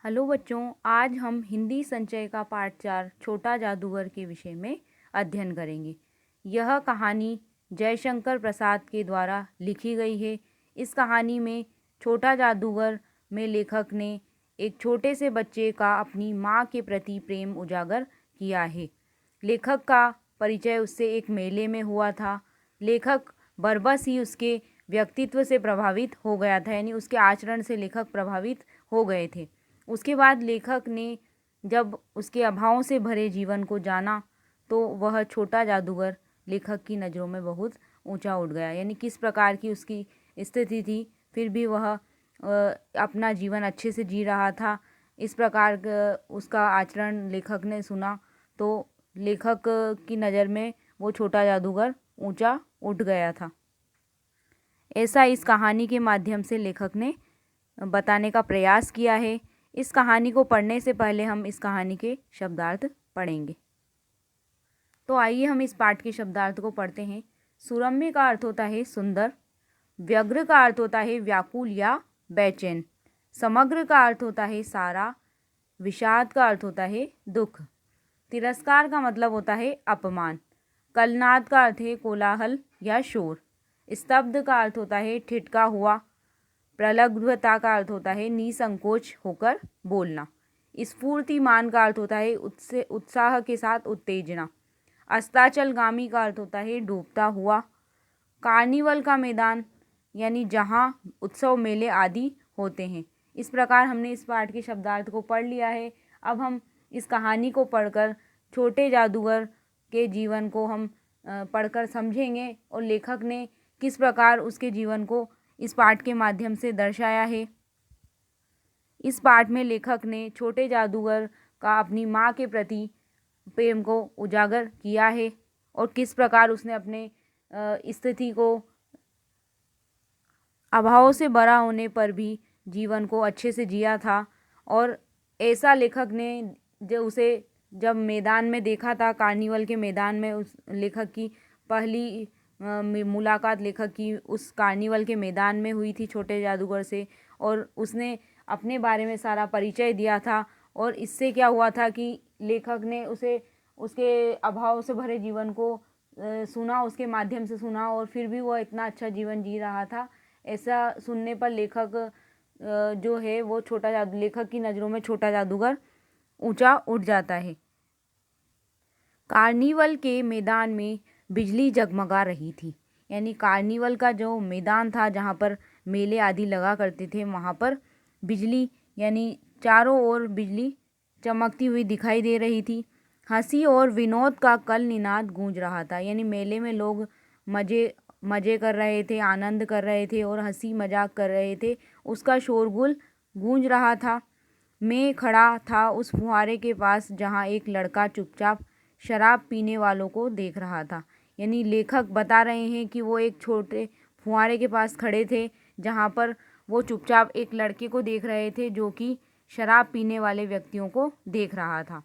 Hello बच्चों, आज हम हिंदी संचय का पाठ 4 छोटा जादूगर के विषय में अध्ययन करेंगे। यह कहानी जयशंकर प्रसाद के द्वारा लिखी गई है। इस कहानी में छोटा जादूगर में लेखक ने एक छोटे से बच्चे का अपनी माँ के प्रति प्रेम उजागर किया है। लेखक का परिचय उससे एक मेले में हुआ था। लेखक बरबस ही उसके व्यक्तित्व से प्रभावित हो गया था, यानी उसके आचरण से लेखक प्रभावित हो गए थे। उसके बाद लेखक ने जब उसके अभावों से भरे जीवन को जाना तो वह छोटा जादूगर लेखक की नज़रों में बहुत ऊंचा उठ गया। यानी किस प्रकार की उसकी स्थिति थी, फिर भी वह अपना जीवन अच्छे से जी रहा था। इस प्रकार उसका आचरण लेखक ने सुना तो लेखक की नज़र में वो छोटा जादूगर ऊंचा उठ गया था। ऐसा इस कहानी के माध्यम से लेखक ने बताने का प्रयास किया है। इस कहानी को पढ़ने से पहले हम इस कहानी के शब्दार्थ पढ़ेंगे। तो आइए हम इस पाठ के शब्दार्थ को पढ़ते हैं। सुरम्य का अर्थ होता है सुंदर। व्यग्र का अर्थ होता है व्याकुल या बेचैन। समग्र का अर्थ होता है सारा। विषाद का अर्थ होता है दुख। तिरस्कार का मतलब होता है अपमान। कलनाद का अर्थ है कोलाहल या शोर। स्तब्ध का अर्थ होता है ठिठका हुआ। प्रलब्धता का अर्थ होता है निसंकोच होकर बोलना। स्फूर्तिमान का अर्थ होता है उत्साह के साथ उत्तेजना। अस्ताचलगामी का अर्थ होता है डूबता हुआ। कार्निवल का मैदान यानी जहाँ उत्सव मेले आदि होते हैं। इस प्रकार हमने इस पाठ के शब्दार्थ को पढ़ लिया है। अब हम इस कहानी को पढ़कर छोटे जादूगर के जीवन को हम पढ़कर समझेंगे और लेखक ने किस प्रकार उसके जीवन को इस पाठ के माध्यम से दर्शाया है। इस पाठ में लेखक ने छोटे जादूगर का अपनी माँ के प्रति प्रेम को उजागर किया है और किस प्रकार उसने अपने स्थिति को अभावों से भरा होने पर भी जीवन को अच्छे से जिया था। और ऐसा लेखक ने जब मैदान में देखा था, कार्निवल के मैदान में उस लेखक की पहली मुलाकात लेखक की उस कार्निवल के मैदान में हुई थी छोटे जादूगर से, और उसने अपने बारे में सारा परिचय दिया था। और इससे क्या हुआ था कि लेखक ने उसे उसके अभाव से भरे जीवन को सुना, उसके माध्यम से सुना, और फिर भी वह इतना अच्छा जीवन जी रहा था। ऐसा सुनने पर लेखक जो है वो लेखक की नज़रों में छोटा जादूगर ऊंचा उठ जाता है। कार्निवल के मैदान में बिजली जगमगा रही थी। यानी कार्निवल का जो मैदान था जहाँ पर मेले आदि लगा करते थे, वहाँ पर बिजली यानी चारों ओर बिजली चमकती हुई दिखाई दे रही थी। हंसी और विनोद का कल निनाद गूंज रहा था। यानी मेले में लोग मज़े कर रहे थे, आनंद कर रहे थे और हंसी मजाक कर रहे थे। उसका शोरगुल गूंज रहा था। मैं खड़ा था उस फुहारे के पास जहाँ एक लड़का चुपचाप शराब पीने वालों को देख रहा था। यानी लेखक बता रहे हैं कि वो एक छोटे फुहारे के पास खड़े थे जहाँ पर वो चुपचाप एक लड़के को देख रहे थे जो कि शराब पीने वाले व्यक्तियों को देख रहा था।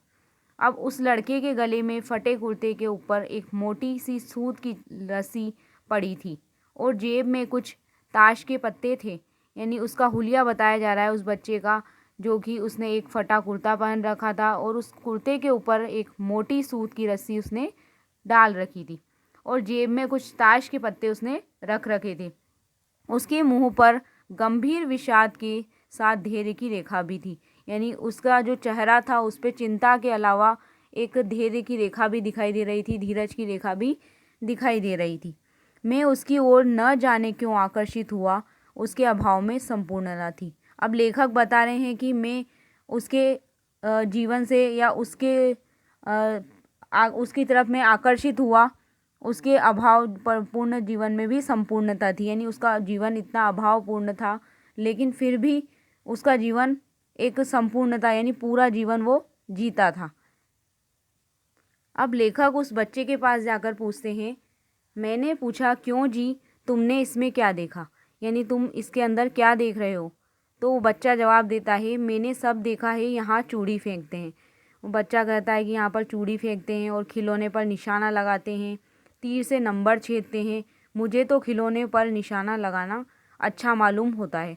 अब उस लड़के के गले में फटे कुर्ते के ऊपर एक मोटी सी सूत की रस्सी पड़ी थी और जेब में कुछ ताश के पत्ते थे। यानी उसका हुलिया बताया जा रहा है उस बच्चे का, जो कि उसने एक फटा कुर्ता पहन रखा था और उस कुर्ते के ऊपर एक मोटी सूत की रस्सी उसने डाल रखी थी और जेब में कुछ ताश के पत्ते उसने रख रखे थे। उसके मुंह पर गंभीर विषाद के साथ धैर्य की रेखा भी थी। यानी उसका जो चेहरा था उस पर चिंता के अलावा एक धैर्य की रेखा भी दिखाई दे रही थी, धीरज की रेखा भी दिखाई दे रही थी। मैं उसकी ओर न जाने क्यों आकर्षित हुआ, उसके अभाव में संपूर्णता थी। अब लेखक बता रहे हैं कि मैं उसके जीवन से या उसकी तरफ मैं आकर्षित हुआ, उसके अभाव पर पूर्ण जीवन में भी संपूर्णता थी। यानी उसका जीवन इतना अभावपूर्ण था लेकिन फिर भी उसका जीवन एक संपूर्णता यानी पूरा जीवन वो जीता था। अब लेखक उस बच्चे के पास जाकर पूछते हैं, मैंने पूछा क्यों जी, तुमने इसमें क्या देखा, यानी तुम इसके अंदर क्या देख रहे हो। तो वो बच्चा जवाब देता है, मैंने सब देखा है, यहाँ चूड़ी फेंकते हैं। वो बच्चा कहता है कि यहाँ पर चूड़ी फेंकते हैं और खिलौने पर निशाना लगाते हैं, तीर से नंबर छेदते हैं। मुझे तो खिलौने पर निशाना लगाना अच्छा मालूम होता है।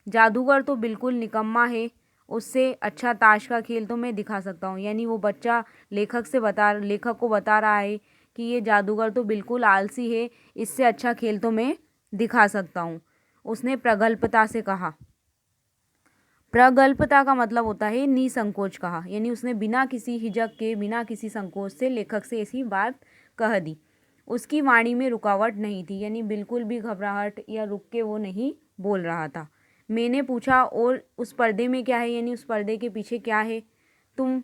जादूगर तो बिल्कुल निकम्मा है उससे अच्छा ताश का खेल तो मैं दिखा सकता हूँ। यानी वो बच्चा लेखक को बता रहा है कि ये जादूगर तो बिल्कुल आलसी है, इससे अच्छा खेल तो मैं दिखा सकता हूँ। उसने प्रगल्भता से कहा। प्रगल्भता का मतलब होता है निसंकोच कहा। यानी उसने बिना किसी हिचक के, बिना किसी संकोच से लेखक से ऐसी बात कह दी। उसकी वाणी में रुकावट नहीं थी, यानी बिल्कुल भी घबराहट या रुक के वो नहीं बोल रहा था। मैंने पूछा, और उस पर्दे में क्या है? यानी उस पर्दे के पीछे क्या है? तुम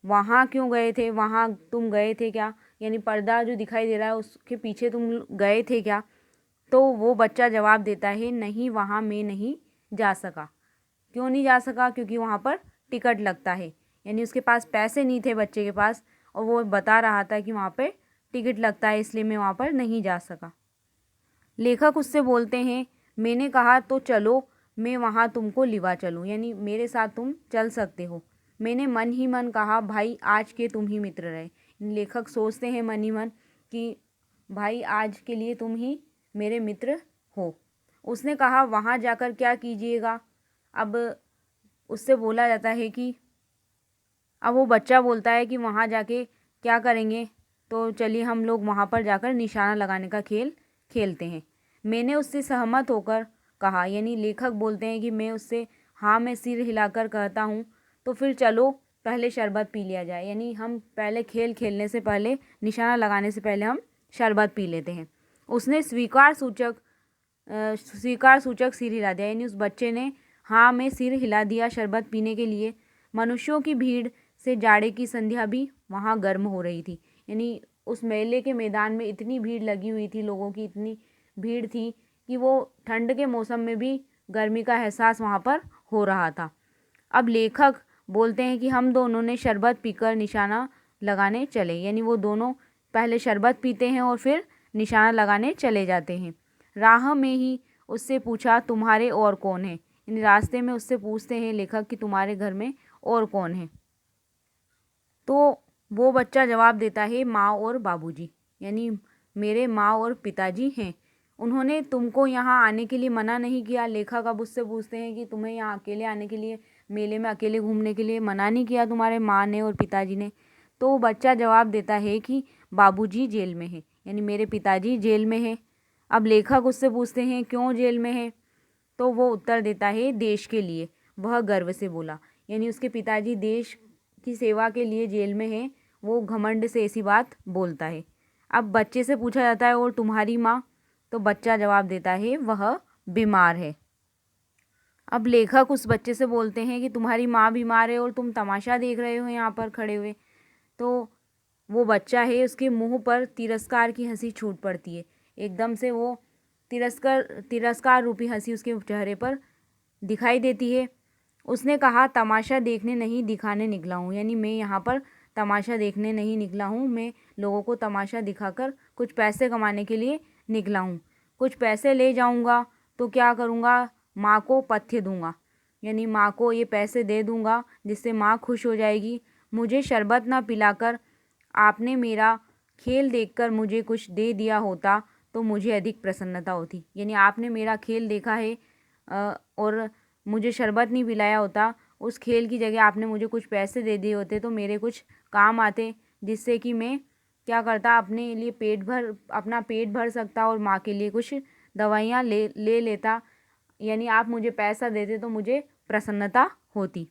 वहाँ क्यों गए थे? वहाँ तुम गए थे क्या? यानी पर्दा जो दिखाई दे रहा है उसके पीछे तुम गए थे क्या? तो वो बच्चा जवाब देता है, नहीं, वहाँ मैं नहीं जा सका। क्यों नहीं जा सका? क्योंकि वहाँ पर टिकट लगता है। यानी उसके पास पैसे नहीं थे बच्चे के पास, और वो बता रहा था कि वहाँ पे टिकट लगता है, इसलिए मैं वहाँ पर नहीं जा सका। लेखक उससे बोलते हैं, मैंने कहा तो चलो, मैं वहाँ तुमको लिवा चलूँ, यानी मेरे साथ तुम चल सकते हो। मैंने मन ही मन कहा, भाई आज के तुम ही मित्र रहे। लेखक सोचते हैं मन ही मन कि भाई आज के लिए तुम ही मेरे मित्र हो। उसने कहा, वहाँ जाकर क्या कीजिएगा? अब उससे बोला जाता है कि अब वो बच्चा बोलता है कि वहाँ जाके क्या करेंगे? तो चलिए हम लोग वहाँ पर जाकर निशाना लगाने का खेल खेलते हैं। मैंने उससे सहमत होकर कहा। यानी लेखक बोलते हैं कि मैं उससे हाँ में सिर हिलाकर कहता हूँ, तो फिर चलो पहले शरबत पी लिया जाए। यानी हम पहले खेल खेलने से पहले, निशाना लगाने से पहले हम शरबत पी लेते हैं। उसने स्वीकार सूचक सिर हिला दिया। यानी उस बच्चे ने हाँ में सिर हिला दिया शरबत पीने के लिए। मनुष्यों की भीड़ से जाड़े की संध्या भी वहाँ गर्म हो रही थी। यानी उस मेले के मैदान में इतनी भीड़ लगी हुई थी, लोगों की इतनी भीड़ थी कि वो ठंड के मौसम में भी गर्मी का एहसास वहाँ पर हो रहा था। अब लेखक बोलते हैं कि हम दोनों ने शरबत पीकर निशाना लगाने चले। यानी वो दोनों पहले शरबत पीते हैं और फिर निशाना लगाने चले जाते हैं। राह में ही उससे पूछा, तुम्हारे और कौन है? यानी रास्ते में उससे पूछते हैं लेखक कि तुम्हारे घर में और कौन है? तो वो बच्चा जवाब देता है, माँ और बाबूजी। यानी मेरे माँ और पिताजी हैं। उन्होंने तुमको यहाँ आने के लिए मना नहीं किया। लेखक अब उससे पूछते हैं कि तुम्हें यहाँ अकेले आने के लिए, मेले में अकेले घूमने के लिए मना नहीं किया तुम्हारे माँ ने और पिताजी ने? तो वो बच्चा जवाब देता है कि बाबूजी जेल में है, यानी मेरे पिताजी जेल में है। अब लेखक उससे पूछते हैं, क्यों जेल में है? तो वो उत्तर देता है, देश के लिए, वह गर्व से बोला। यानी उसके पिताजी देश की सेवा के लिए जेल में है, वो घमंड से ऐसी बात बोलता है। अब बच्चे से पूछा जाता है, और तुम्हारी माँ? तो बच्चा जवाब देता है, वह बीमार है। अब लेखक उस बच्चे से बोलते हैं कि तुम्हारी माँ बीमार है और तुम तमाशा देख रहे हो यहाँ पर खड़े हुए। तो वो बच्चा है, उसके मुंह पर तिरस्कार की हंसी छूट पड़ती है। एकदम से वो तिरस्कार रूपी हंसी उसके चेहरे पर दिखाई देती है। उसने कहा, तमाशा देखने नहीं दिखाने निकला हूँ। यानी मैं यहाँ पर तमाशा देखने नहीं निकला हूँ, मैं लोगों को तमाशा दिखाकर कुछ पैसे कमाने के लिए निकला हूँ। कुछ पैसे ले जाऊँगा तो क्या करूँगा? माँ को पथ्य दूँगा। यानी माँ को ये पैसे दे दूँगा जिससे माँ खुश हो जाएगी। मुझे शरबत ना पिलाकर आपने मेरा खेल देखकर मुझे कुछ दे दिया होता तो मुझे अधिक प्रसन्नता होती। यानी आपने मेरा खेल देखा है और मुझे शरबत नहीं पिलाया होता, उस खेल की जगह आपने मुझे कुछ पैसे दे दिए होते तो मेरे कुछ काम आते, जिससे कि मैं क्या करता, अपने लिए अपना पेट भर सकता और माँ के लिए कुछ दवाइयाँ ले लेता। यानी आप मुझे पैसा देते तो मुझे प्रसन्नता होती।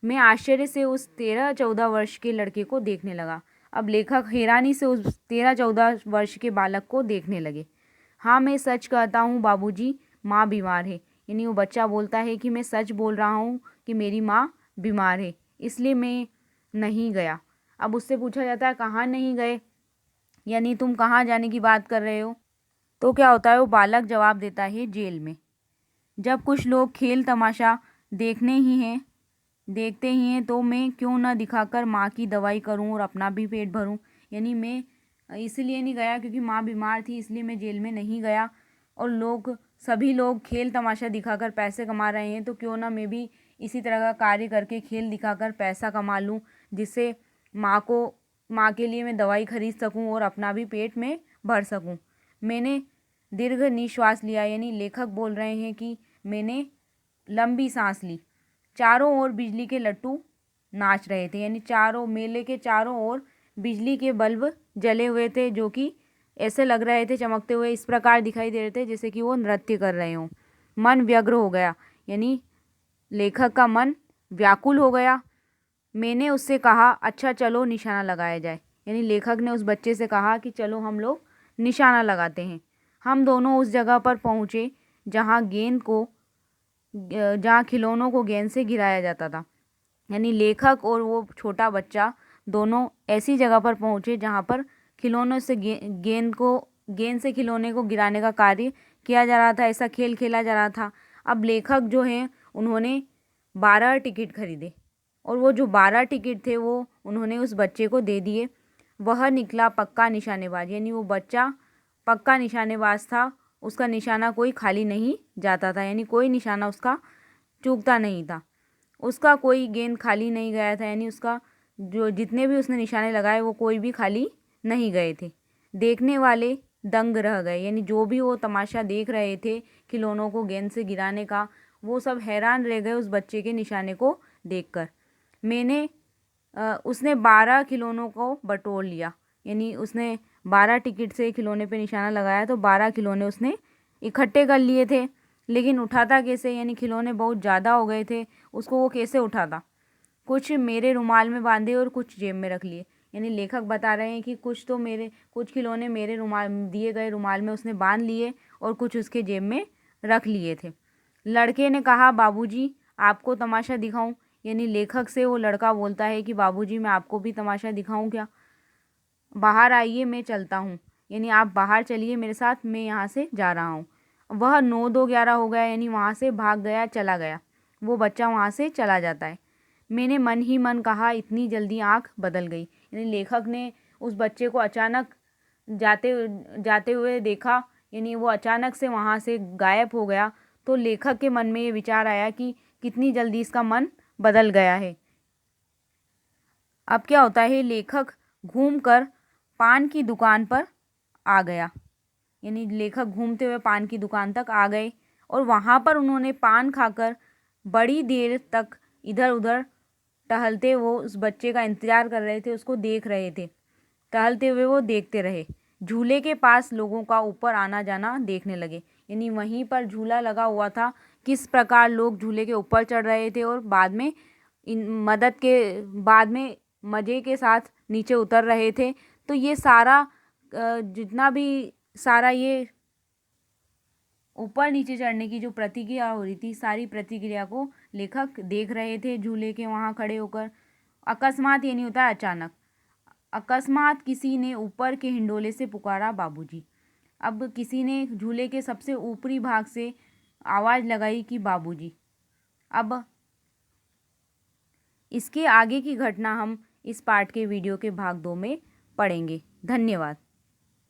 मैं आश्चर्य से उस 13-14 वर्ष के लड़के को देखने लगा। अब लेखक हैरानी से उस 13-14 वर्ष के बालक को देखने लगे। हाँ, मैं सच कहता हूँ बाबूजी, माँ बीमार है। यानी वो बच्चा बोलता है कि मैं सच बोल रहा हूँ कि मेरी माँ बीमार है, इसलिए मैं नहीं गया। अब उससे पूछा जाता है, कहाँ नहीं गए? यानी तुम कहाँ जाने की बात कर रहे हो? तो क्या होता है, वो बालक जवाब देता है, जेल में। जब कुछ लोग खेल तमाशा देखते ही हैं तो मैं क्यों ना दिखाकर माँ की दवाई करूं और अपना भी पेट भरूं। यानी मैं इसलिए नहीं गया क्योंकि माँ बीमार थी, इसलिए मैं जेल में नहीं गया। और सभी लोग खेल तमाशा दिखाकर पैसे कमा रहे हैं, तो क्यों ना मैं भी इसी तरह का कार्य करके खेल दिखाकर पैसा कमा लूँ, जिससे माँ के लिए मैं दवाई खरीद सकूँ और अपना भी पेट में भर सकूँ। मैंने दीर्घ निश्वास लिया। यानी लेखक बोल रहे हैं कि मैंने लंबी सांस ली। चारों ओर बिजली के लट्टू नाच रहे थे, यानी चारों मेले के चारों ओर बिजली के बल्ब जले हुए थे, जो कि ऐसे लग रहे थे चमकते हुए, इस प्रकार दिखाई दे रहे थे जैसे कि वो नृत्य कर रहे हों। मन व्यग्र हो गया, यानी लेखक का मन व्याकुल हो गया। मैंने उससे कहा, अच्छा चलो निशाना लगाया जाए, यानी लेखक ने उस बच्चे से कहा कि चलो हम लोग निशाना लगाते हैं। हम दोनों उस जगह पर पहुँचे जहाँ खिलौनों को गेंद से गिराया जाता था, यानी लेखक और वो छोटा बच्चा दोनों ऐसी जगह पर पहुँचे जहाँ पर खिलौनों से गेंद से खिलौने को गिराने का कार्य किया जा रहा था, ऐसा खेल खेला जा रहा था। अब लेखक जो हैं उन्होंने 12 टिकट खरीदे और वो जो 12 टिकट थे वो उन्होंने उस बच्चे को दे दिए। वह निकला पक्का निशानेबाज, यानी वो बच्चा पक्का निशानेबाज था, उसका निशाना कोई खाली नहीं जाता था, यानी कोई निशाना उसका चूकता नहीं था, उसका कोई गेंद खाली नहीं गया था, यानी उसका जो जितने भी उसने निशाने लगाए वो कोई भी खाली नहीं गए थे। देखने वाले दंग रह गए, यानी जो भी वो तमाशा देख रहे थे खिलौनों को गेंद से गिराने का, वो सब हैरान रह गए उस बच्चे के निशाने को देखकर। उसने 12 खिलौनों को बटोर लिया, यानी उसने 12 टिकट से खिलौने पे निशाना लगाया तो 12 खिलौने उसने इकट्ठे कर लिए थे। लेकिन उठाता कैसे, यानी खिलौने बहुत ज़्यादा हो गए थे, उसको वो कैसे उठाता? कुछ मेरे रुमाल में बांधे और कुछ जेब में रख लिए, यानी लेखक बता रहे हैं कि कुछ खिलौने मेरे रुमाल दिए गए रुमाल में उसने बांध लिए और कुछ उसके जेब में रख लिए थे। लड़के ने कहा, बाबूजी आपको तमाशा दिखाऊं, यानी लेखक से वो लड़का बोलता है कि बाबूजी मैं आपको भी तमाशा दिखाऊं क्या? बाहर आइए मैं चलता हूँ, यानी आप बाहर चलिए मेरे साथ, मैं यहाँ से जा रहा हूँ। वह 9-2-11 हो गया, यानी वहाँ से भाग गया, चला गया, वो बच्चा वहाँ से चला जाता है। मैंने मन ही मन कहा, इतनी जल्दी आँख बदल गई, यानी लेखक ने उस बच्चे को अचानक जाते हुए देखा, यानी वो अचानक से वहाँ से गायब हो गया। तो लेखक के मन में ये विचार आया कि कितनी जल्दी इसका मन बदल गया है। अब क्या होता है, लेखक घूमकर पान की दुकान पर आ गया, यानी लेखक घूमते हुए पान की दुकान तक आ गए और वहाँ पर उन्होंने पान खाकर बड़ी देर तक इधर उधर टहलते वो उस बच्चे का इंतज़ार कर रहे थे, उसको देख रहे थे, टहलते हुए वो देखते रहे। झूले के पास लोगों का ऊपर आना जाना देखने लगे, यानी वहीं पर झूला लगा हुआ था, किस प्रकार लोग झूले के ऊपर चढ़ रहे थे और बाद में मज़े के साथ नीचे उतर रहे थे। तो ये सारा जितना भी सारा ये ऊपर नीचे चढ़ने की जो प्रतिक्रिया हो रही थी, सारी प्रतिक्रिया को लेखक देख रहे थे झूले के वहाँ खड़े होकर। अकस्मात, ये नहीं होता है अचानक, अकस्मात किसी ने ऊपर के हिंडोले से पुकारा, बाबूजी। अब किसी ने झूले के सबसे ऊपरी भाग से आवाज़ लगाई कि बाबूजी। अब इसके आगे की घटना हम इस पार्ट के वीडियो के भाग 2 में पढ़ेंगे। धन्यवाद।